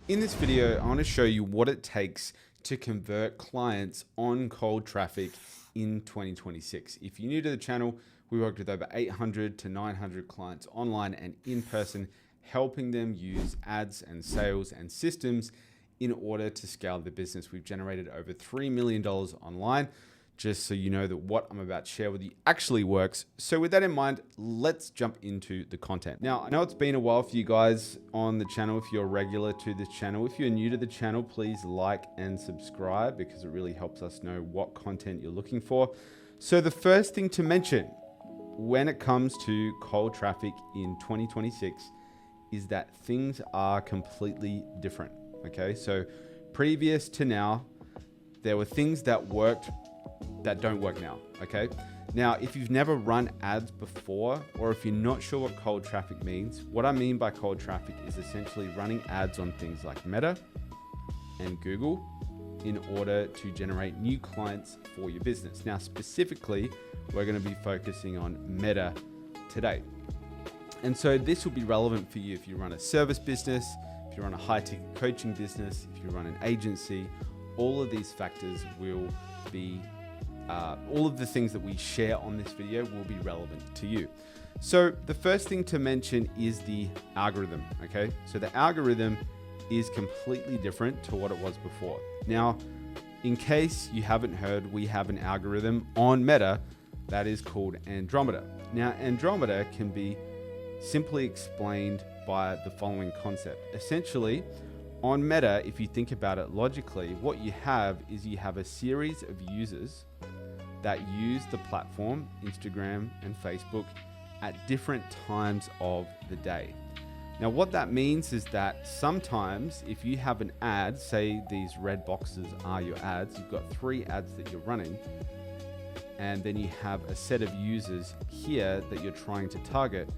In this video, I want to show you what it takes to convert clients on cold traffic in 2026. If you're new to the channel, we worked with over 800 to 900 clients online and in person, helping them use ads and sales and systems in order to scale their business. We've generated over $3 million online, just so you know that what I'm about to share with you actually works. So with that in mind, let's jump into the content. Now, I know it's been a while for you guys on the channel. If you're regular to this channel, if you're new to the channel, please like and subscribe because it really helps us know what content you're looking for. So the first thing to mention when it comes to cold traffic in 2026 is that things are completely different. Okay, so previous to now, there were things that worked that don't work now. Okay, now if you've never run ads before, or if you're not sure what cold traffic means, what I mean by cold traffic is essentially running ads on things like Meta and Google in order to generate new clients for your business. Now specifically, we're going to be focusing on Meta today. And so this will be relevant for you if you run a service business, if you run a high-ticket coaching business, if you run an agency. All of these factors will be all of the things that we share on this video will be relevant to you. So the first thing to mention is the algorithm, okay? So the algorithm is completely different to what it was before. Now, in case you haven't heard, we have an algorithm on Meta that is called Andromeda. Now, Andromeda can be simply explained by the following concept. Essentially, on Meta, if you think about it logically, what you have is you have a series of users that use the platform, Instagram and Facebook, at different times of the day. Now, what that means is that sometimes if you have an ad, say these red boxes are your ads, you've got 3 ads that you're running, and then you have a set of users here that you're trying to target,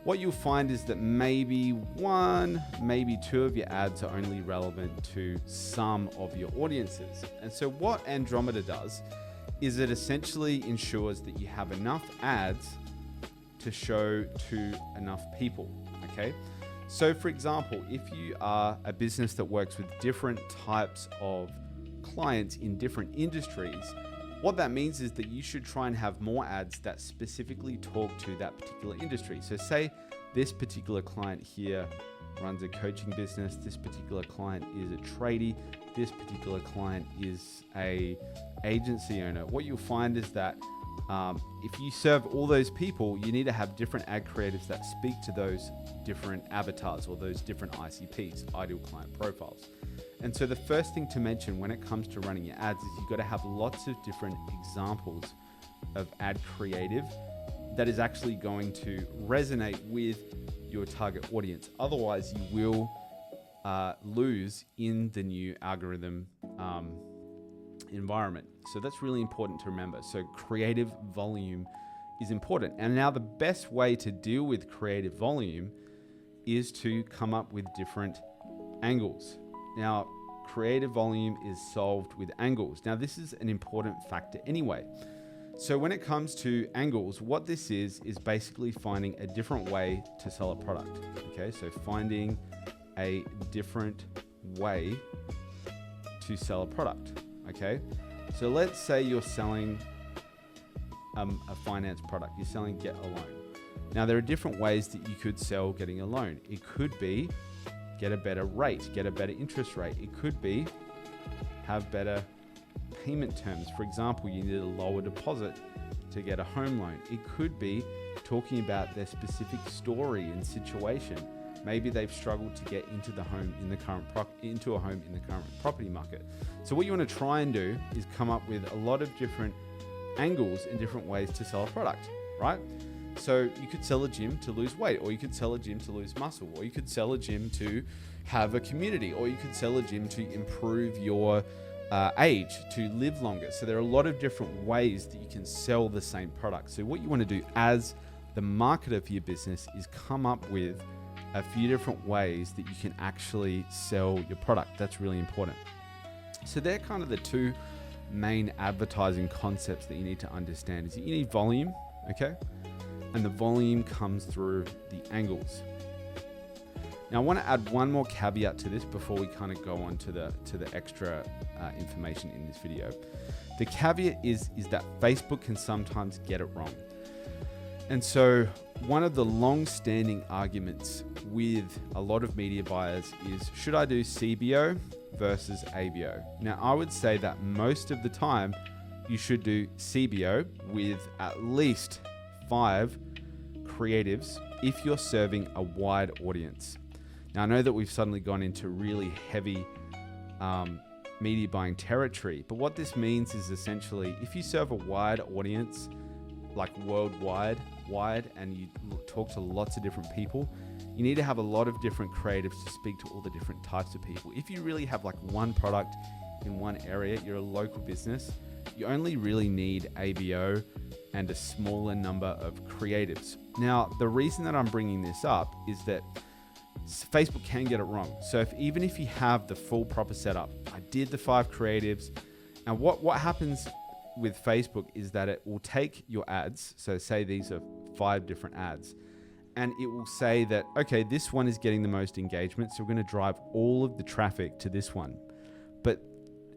what you'll find is that maybe 1, maybe 2 of your ads are only relevant to some of your audiences. And so what Andromeda does is it essentially ensures that you have enough ads to show to enough people, okay? So for example, if you are a business that works with different types of clients in different industries, what that means is that you should try and have more ads that specifically talk to that particular industry. So say this particular client here runs a coaching business, this particular client is a tradie, this particular client is a agency owner. What you'll find is that if you serve all those people, you need to have different ad creatives that speak to those different avatars or those different ICPs, ideal client profiles. And so the first thing to mention when it comes to running your ads is you've got to have lots of different examples of ad creative that is actually going to resonate with your target audience. Otherwise, you will lose in the new algorithm environment. So that's really important to remember. So creative volume is important. And now the best way to deal with creative volume is to come up with different angles. Now, creative volume is solved with angles. Now, this is an important factor anyway. So when it comes to angles, what this is basically finding a different way to sell a product. Okay, so finding a different way to sell a product. Okay, so let's say you're selling a finance product. You're selling Get a Loan. Now, there are different ways that you could sell getting a loan. It could be get a better rate, get a better interest rate. It could be have better payment terms. For example, you need a lower deposit to get a home loan. It could be talking about their specific story and situation. Maybe they've struggled to get into the home in the current into a home in the current property market. So what you want to try and do is come up with a lot of different angles and different ways to sell a product, right? So you could sell a gym to lose weight, or you could sell a gym to lose muscle, or you could sell a gym to have a community, or you could sell a gym to improve your age, to live longer. So there are a lot of different ways that you can sell the same product. So what you want to do as the marketer for your business is come up with a few different ways that you can actually sell your product. That's really important. So they're kind of the 2 main advertising concepts that you need to understand. Is that you need volume, okay? And the volume comes through the angles. Now, I want to add one more caveat to this before we kind of go on to the extra information in this video. The caveat is that Facebook can sometimes get it wrong. And so one of the long-standing arguments with a lot of media buyers is, should I do CBO versus ABO? Now, I would say that most of the time you should do CBO with at least 5 creatives if you're serving a wide audience. Now, I know that we've suddenly gone into really heavy media buying territory, but what this means is essentially if you serve a wide audience, like worldwide, and you talk to lots of different people, you need to have a lot of different creatives to speak to all the different types of people. If you really have like one product in one area, you're a local business, you only really need ABO and a smaller number of creatives. Now, the reason that I'm bringing this up is that Facebook can get it wrong. So even if you have the full proper setup, I did the 5 creatives, and what happens with Facebook is that it will take your ads, so say these are 5 different ads, and it will say that, okay, this one is getting the most engagement, so we're going to drive all of the traffic to this one. But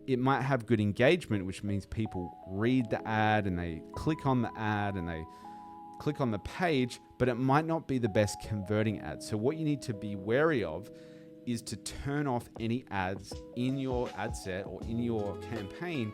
it might have good engagement, which means people read the ad and they click on the ad and they click on the page, but it might not be the best converting ad. So what you need to be wary of is to turn off any ads in your ad set or in your campaign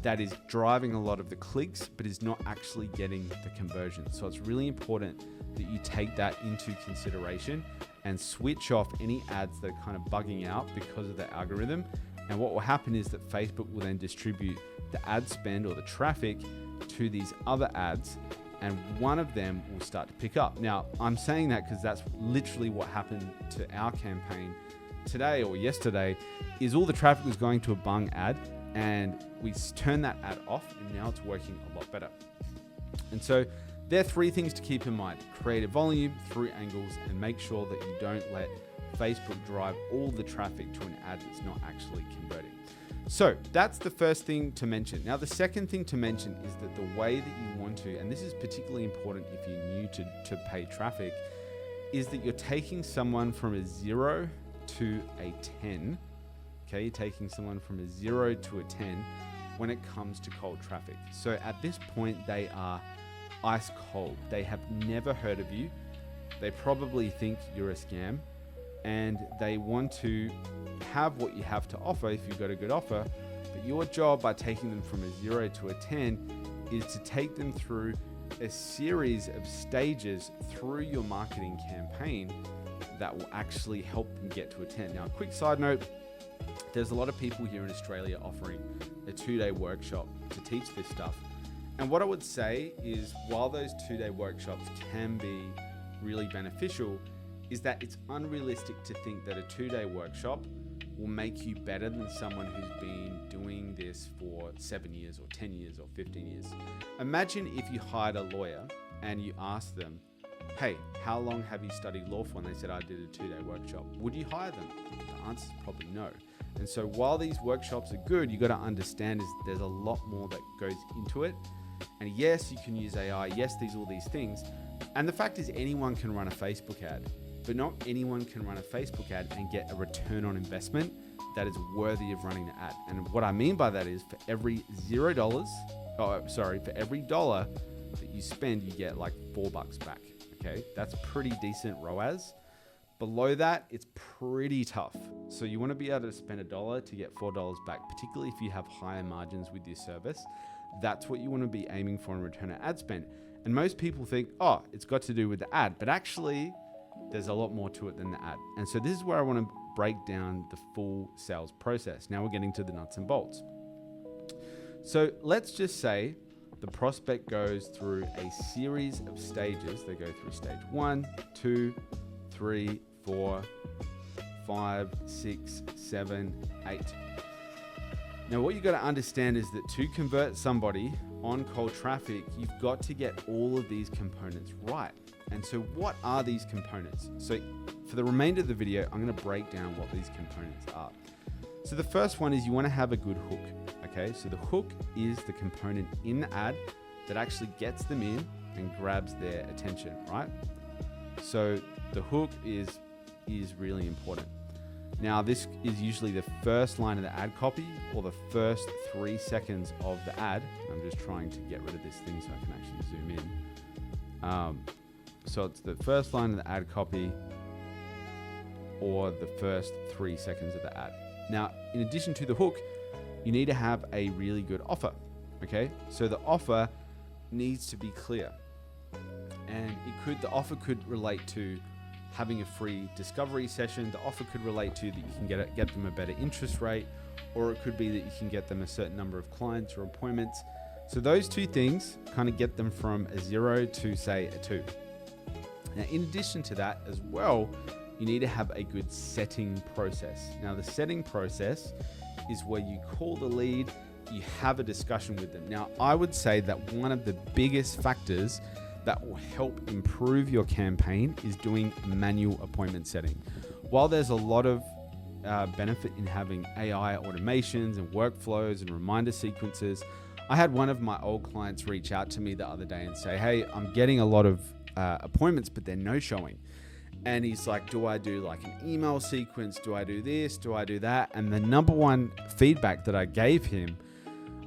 that is driving a lot of the clicks, but is not actually getting the conversion. So it's really important that you take that into consideration and switch off any ads that are kind of bugging out because of the algorithm. And what will happen is that Facebook will then distribute the ad spend or the traffic to these other ads, and one of them will start to pick up. Now, I'm saying that because that's literally what happened to our campaign today or yesterday, is all the traffic was going to a bung ad, and we turned that ad off, and now it's working a lot better. And so there are 3 things to keep in mind: creative volume, through angles, and make sure that you don't let Facebook drive all the traffic to an ad that's not actually converting. So that's the first thing to mention. Now, the second thing to mention is that the way that you want to, and this is particularly important if you're new to paid traffic, is that you're taking someone from a 0 to a 10. Okay, you're taking someone from a 0 to a 10 when it comes to cold traffic. So at this point, they are ice cold. They have never heard of you. They probably think you're a scam, and they want to have what you have to offer if you've got a good offer. But your job by taking them from a 0 to a 10 is to take them through a series of stages through your marketing campaign that will actually help them get to a 10. Now, a quick side note, there's a lot of people here in Australia offering a 2-day workshop to teach this stuff. And what I would say is, while those 2-day workshops can be really beneficial, is that it's unrealistic to think that a 2-day workshop will make you better than someone who's been doing this for 7 years or 10 years or 15 years. Imagine if you hired a lawyer and you asked them, hey, how long have you studied law for? And they said, I did a 2-day workshop. Would you hire them? The answer is probably no. And so while these workshops are good, you got to understand is there's a lot more that goes into it. And yes, you can use AI. Yes, all these things. And the fact is, anyone can run a Facebook ad. But not anyone can run a Facebook ad and get a return on investment that is worthy of running the ad. And what I mean by that is, for every for every dollar that you spend, you get like $4 back. Okay, that's pretty decent ROAS. Below that, it's pretty tough. So you want to be able to spend $1 to get $4 back, particularly if you have higher margins with your service. That's what you want to be aiming for in return on ad spend. And most people think, oh, it's got to do with the ad, but actually, there's a lot more to it than the ad. And so this is where I want to break down the full sales process. Now we're getting to the nuts and bolts. So let's just say the prospect goes through a series of stages. They go through stage 1, 2, 3, 4, 5, 6, 7, 8. Now what you got to understand is that to convert somebody on cold traffic, you've got to get all of these components right. And so what are these components? So for the remainder of the video, I'm going to break down what these components are. So the first one is you want to have a good hook. Okay, so the hook is the component in the ad that actually gets them in and grabs their attention, right? So the hook is is really important. Now, this is usually the first line of the ad copy or the first 3 seconds of the ad. I'm just trying to get rid of this thing so I can actually zoom in. So it's the first line of the ad copy or the first 3 seconds of the ad. Now, in addition to the hook, you need to have a really good offer, okay? So the offer needs to be clear. And the offer could relate to having a free discovery session. The offer could relate to that you can get them a better interest rate, or it could be that you can get them a certain number of clients or appointments. So those two things kind of get them from a 0 to, say, a 2. Now, in addition to that as well, you need to have a good setting process. Now, the setting process is where you call the lead, you have a discussion with them. Now, I would say that one of the biggest factors that will help improve your campaign is doing manual appointment setting. While there's a lot of benefit in having AI automations and workflows and reminder sequences, I had one of my old clients reach out to me the other day and say, hey, I'm getting a lot of appointments, but they're no showing. And he's like, do I do like an email sequence? Do I do this? Do I do that? And the number one feedback that I gave him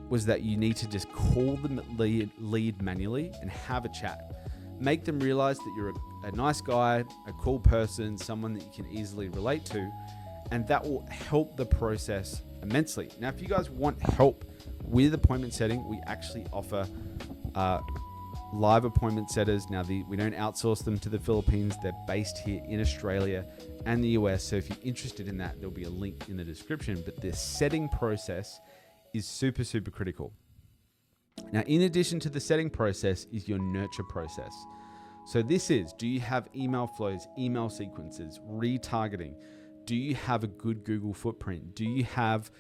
was that you need to just call the lead manually and have a chat. Make them realize that you're a nice guy, a cool person, someone that you can easily relate to, and that will help the process immensely. Now, if you guys want help with appointment setting, we actually offer live appointment setters. Now, we don't outsource them to the Philippines. They're based here in Australia and the US. So if you're interested in that, there'll be a link in the description. But the setting process is super, super critical. Now, in addition to the setting process is your nurture process. So this is, do you have email flows, email sequences, retargeting? Do you have a good Google footprint? Do you have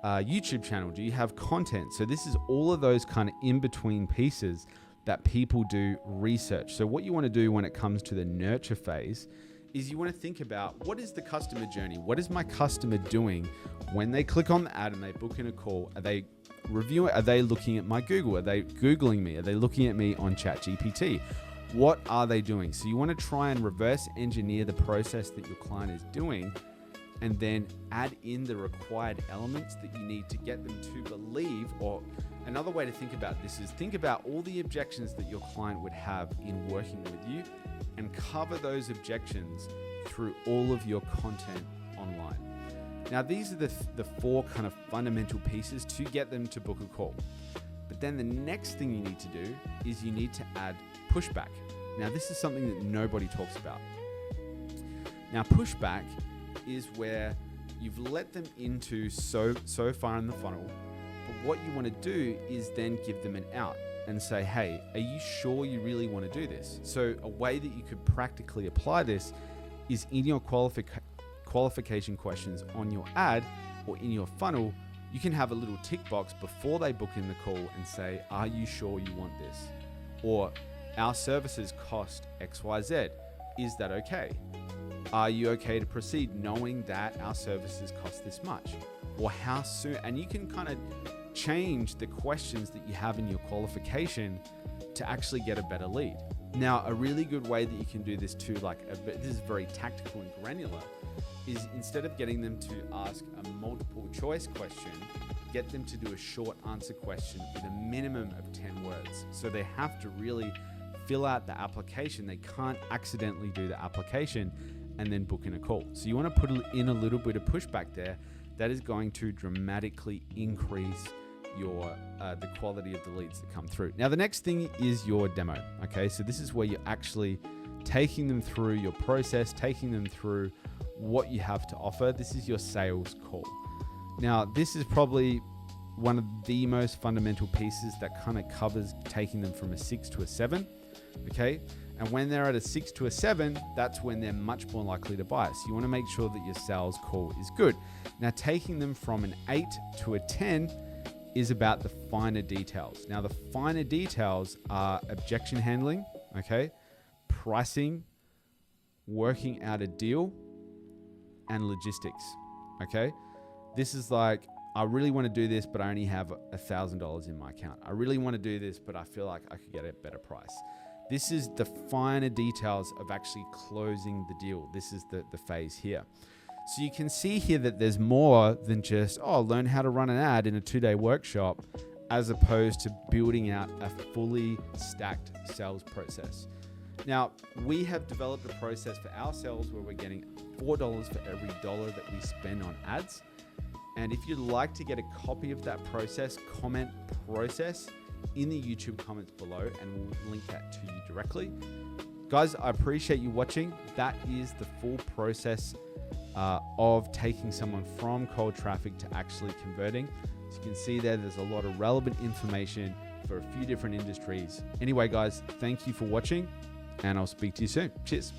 a YouTube channel? Do you have content? So this is all of those kind of in-between pieces that people do research. So what you want to do when it comes to the nurture phase is you want to think about, what is the customer journey? What is my customer doing when they click on the ad and they book in a call? Are they reviewing? Are they looking at my Google? Are they Googling me? Are they looking at me on ChatGPT? What are they doing? So you want to try and reverse engineer the process that your client is doing, and then add in the required elements that you need to get them to believe. Or another way to think about this is think about all the objections that your client would have in working with you, and cover those objections through all of your content online. Now, these are the 4 kind of fundamental pieces to get them to book a call. But then the next thing you need to do is you need to add pushback. Now, this is something that nobody talks about. Now, pushback is where you've let them into so far in the funnel, but what you want to do is then give them an out and say, hey, are you sure you really want to do this? So a way that you could practically apply this is in your qualification questions on your ad or in your funnel. You can have a little tick box before they book in the call and say, are you sure you want this? Or our services cost XYZ. Is that okay? Are you okay to proceed knowing that our services cost this much? Or how soon? And you can kind of change the questions that you have in your qualification to actually get a better lead. Now, a really good way that you can do this too, this is very tactical and granular, is instead of getting them to ask a multiple choice question, get them to do a short answer question with a minimum of 10 words. So they have to really fill out the application. They can't accidentally do the application and then book in a call. So you want to put in a little bit of pushback there. That is going to dramatically increase your the quality of the leads that come through. Now, the next thing is your demo. Okay, so this is where you're actually taking them through your process, taking them through what you have to offer. This is your sales call. Now, this is probably one of the most fundamental pieces that kind of covers taking them from a 6 to a 7. Okay, and when they're at a 6 to a 7, that's when they're much more likely to buy. So you want to make sure that your sales call is good. Now, taking them from an 8 to a 10 is about the finer details. Now, the finer details are objection handling, okay, pricing, working out a deal, and logistics, okay? This is like, I really want to do this, but I only have $1,000 in my account. I really want to do this, but I feel like I could get a better price. This is the finer details of actually closing the deal. This is the phase here. So you can see here that there's more than just, learn how to run an ad in a 2-day workshop, as opposed to building out a fully stacked sales process. Now, we have developed a process for ourselves where we're getting $4 for every dollar that we spend on ads. And if you'd like to get a copy of that process, comment process in the YouTube comments below, and we'll link that to you directly. Guys, I appreciate you watching. That is the full process of taking someone from cold traffic to actually converting. As you can see there's a lot of relevant information for a few different industries. Anyway, guys, thank you for watching, and I'll speak to you soon. Cheers.